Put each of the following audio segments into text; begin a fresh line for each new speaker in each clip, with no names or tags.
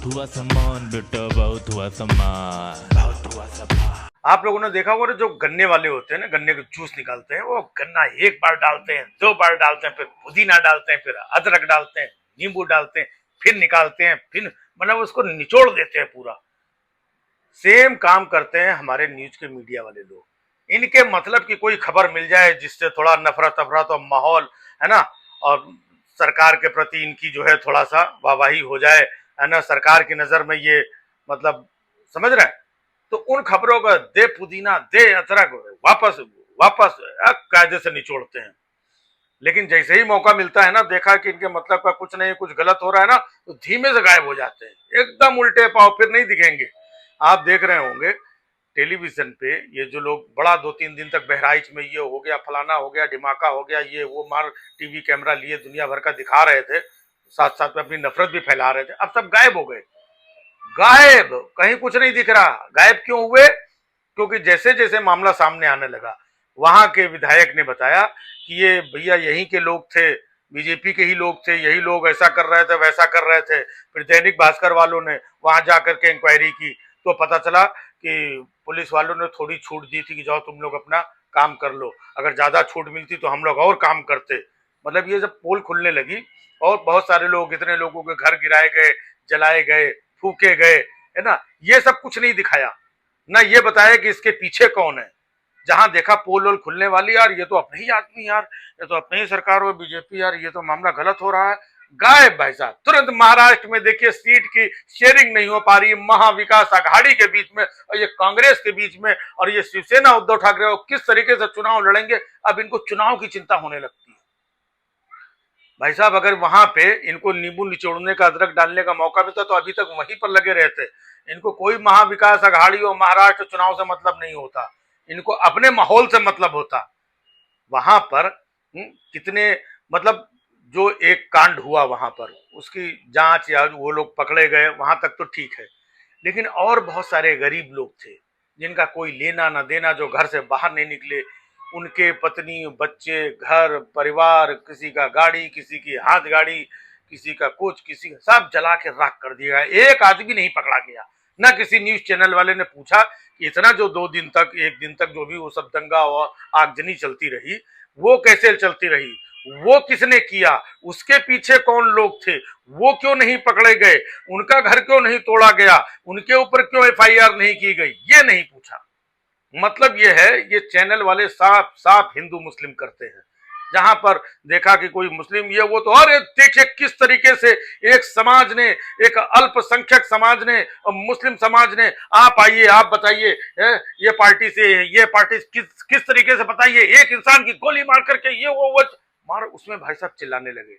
बहुत हुआ सम्मान बेटा, बहुत हुआ सम्मान, बहुत हुआ सम्मान।
आप लोगों ने देखा होगा जो गन्ने वाले होते हैं ना, गन्ने का जूस निकालते हैं, वो गन्ना एक बार डालते हैं, दो बार डालते हैं, फिर पुदीना डालते हैं, फिर अदरक डालते हैं, नींबू डालते हैं, फिर निकालते हैं, फिर मतलब उसको निचोड़ देते हैं पूरा। सेम काम करते हैं हमारे न्यूज के मीडिया वाले लोग। इनके मतलब कि कोई खबर मिल जाए जिससे थोड़ा नफरत अफरत और माहौल है ना, और सरकार के प्रति इनकी जो है थोड़ा सा वाहवाही हो जाए, है ना, सरकार की नजर में ये मतलब समझ रहे हैं, तो उन खबरों का दे पुदीना दे अदरक वापस वापस कायदे से निचोड़ते हैं। लेकिन जैसे ही मौका मिलता है ना, देखा कि इनके मतलब का कुछ नहीं, कुछ गलत हो रहा है ना, तो धीमे से गायब हो जाते हैं, एकदम उल्टे पाव, फिर नहीं दिखेंगे। आप देख रहे होंगे टेलीविजन पे ये जो लोग बड़ा 2-3 दिन तक बहराइच में ये हो गया, फलाना हो गया, धमाका हो गया, ये वो मार टीवी कैमरा लिए दुनिया भर का दिखा रहे थे, साथ साथ में अपनी नफरत भी फैला रहे थे, अब सब गायब हो गए। गायब, कहीं कुछ नहीं दिख रहा। गायब क्यों हुए? क्योंकि जैसे जैसे मामला सामने आने लगा, वहां के विधायक ने बताया कि ये भैया यहीं के लोग थे, बीजेपी के ही लोग थे, यही लोग ऐसा कर रहे थे, वैसा कर रहे थे। फिर दैनिक भास्कर वालों ने वहां जाकर के इंक्वायरी की, तो पता चला कि पुलिस वालों ने थोड़ी छूट दी थी कि जाओ तुम लोग अपना काम कर लो, अगर ज्यादा छूट मिलती तो हम लोग और काम करते। मतलब ये जब पोल खुलने लगी और बहुत सारे लोग, इतने लोगों के घर गिराए गए, जलाए गए, फूके गए, है ना, ये सब कुछ नहीं दिखाया ना, ये बताया कि इसके पीछे कौन है। जहां देखा पोल वोल खुलने वाली, यार ये तो अपने ही आदमी, यार ये तो अपने ही सरकार हो बीजेपी, यार ये तो मामला गलत हो रहा है। गायब भाई साहब तुरंत। महाराष्ट्र में देखिए सीट की शेयरिंग नहीं हो पा रही, महाविकास आघाड़ी के बीच में और ये कांग्रेस के बीच में, और ये शिवसेना उद्धव ठाकरे किस तरीके से चुनाव लड़ेंगे, अब इनको चुनाव की चिंता होने लगती है। भाई साहब अगर वहां पे इनको नींबू निचोड़ने का, अदरक डालने का मौका मिलता तो अभी तक वहीं पर लगे रहते। इनको कोई महाविकास आघाड़ी और महाराष्ट्र चुनाव से मतलब नहीं होता, इनको अपने माहौल से मतलब होता। वहां पर कितने मतलब जो एक कांड हुआ वहां पर, उसकी जांच या वो लोग पकड़े गए वहां तक तो ठीक है, लेकिन और बहुत सारे गरीब लोग थे जिनका कोई लेना ना देना, जो घर से बाहर नहीं निकले, उनके पत्नी बच्चे घर परिवार, किसी का गाड़ी, किसी की हाथ गाड़ी, किसी का कुछ, किसी का सब जला के राख कर दिया गया। एक आदमी नहीं पकड़ा गया। ना किसी न्यूज चैनल वाले ने पूछा कि इतना जो 2 दिन तक, एक दिन तक जो भी वो सब दंगा और आगजनी चलती रही, वो कैसे चलती रही, वो किसने किया, उसके पीछे कौन लोग थे, वो क्यों नहीं पकड़े गए, उनका घर क्यों नहीं तोड़ा गया, उनके ऊपर क्यों एफआईआर नहीं की गई, ये नहीं पूछा। मतलब ये है, ये चैनल वाले साफ साफ हिंदू मुस्लिम करते हैं। जहां पर देखा कि कोई मुस्लिम ये वो, तो अरे देखिए किस तरीके से एक समाज ने, एक अल्पसंख्यक समाज ने, मुस्लिम समाज ने, आप आइए आप बताइए, ये पार्टी से, ये पार्टी किस किस तरीके से बताइए, एक इंसान की गोली मार करके ये वो मार, उसमें भाई साहब चिल्लाने लगे।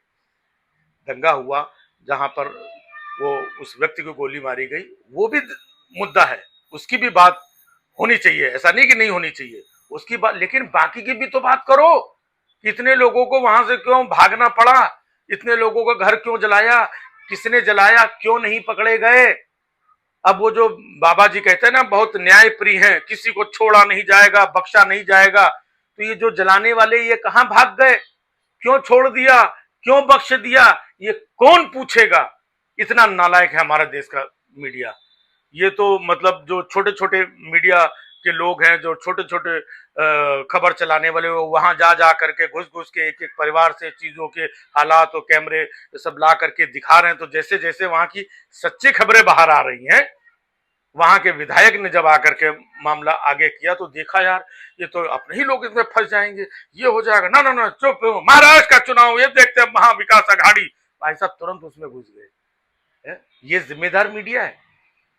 दंगा हुआ जहां पर वो उस व्यक्ति को गोली मारी गई, वो भी मुद्दा है, उसकी भी बात होनी चाहिए, ऐसा नहीं कि नहीं होनी चाहिए उसकी बात, लेकिन बाकी की भी तो बात करो। कितने लोगों को वहां से क्यों भागना पड़ा, इतने लोगों का घर क्यों जलाया, किसने जलाया, क्यों नहीं पकड़े गए। अब वो जो बाबा जी कहते हैं ना, बहुत न्याय प्रिय हैं, किसी को छोड़ा नहीं जाएगा, बख्शा नहीं जाएगा, तो ये जो जलाने वाले ये कहां भाग गए, क्यों छोड़ दिया, क्यों बख्श दिया, ये कौन पूछेगा। इतना नालायक है हमारा देश का मीडिया। ये तो मतलब जो छोटे छोटे मीडिया के लोग हैं, जो छोटे छोटे खबर चलाने वाले, वो वहां जा जा करके घुस घुस के एक एक परिवार से चीजों के हालात और कैमरे सब ला करके दिखा रहे हैं। तो जैसे जैसे वहां की सच्ची खबरें बाहर आ रही हैं, वहां के विधायक ने जब आकर के मामला आगे किया तो देखा, यार ये तो अपने ही लोग इसमें फंस जाएंगे, ये हो जाएगा, ना ना ना चुप, महाराष्ट्र का चुनाव ये देखते हैं, महाविकास आघाड़ी। भाई साहब तुरंत उसमें घुस गए। ये जिम्मेदार मीडिया है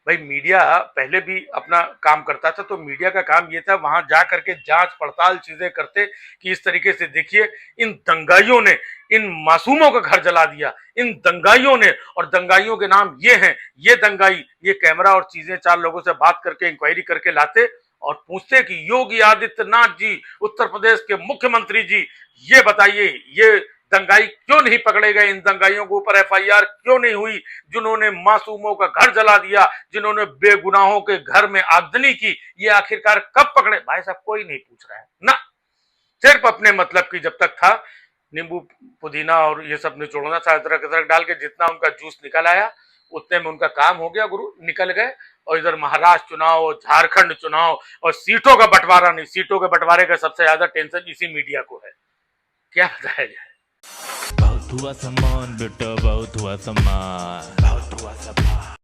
भाई। मीडिया पहले भी अपना काम करता था, तो मीडिया का काम ये था वहां जा करके जांच पड़ताल चीजें करते कि इस तरीके से देखिए इन दंगाइयों ने इन मासूमों का घर जला दिया, इन दंगाइयों ने, और दंगाइयों के नाम ये हैं, ये दंगाई, ये कैमरा और चीजें 4 लोगों से बात करके इंक्वायरी करके लाते और पूछते कि योगी आदित्यनाथ जी, उत्तर प्रदेश के मुख्यमंत्री जी, ये बताइए ये दंगाई क्यों नहीं पकड़े गए, इन दंगाइयों के ऊपर एफआईआर क्यों नहीं हुई, जिन्होंने मासूमों का घर जला दिया, जिन्होंने बेगुनाहों के घर में आगजनी की, ये आखिरकार कब पकड़े। भाई साहब कोई नहीं पूछ रहा है ना, सिर्फ अपने मतलब की जब तक था, नींबू पुदीना और ये सब निचोड़ना था, अदरक अदरक डाल के जितना उनका जूस निकल आया उतने में उनका काम हो गया गुरु, निकल गए। और इधर महाराष्ट्र चुनाव, झारखंड चुनाव, और सीटों का बंटवारा नहीं, सीटों के बंटवारे का सबसे ज्यादा टेंशन इसी मीडिया को है। क्या बताया जाए।
बहुत हुआ सम्मान बेटा, बहुत हुआ सम्मान, बहुत हुआ सम्मान।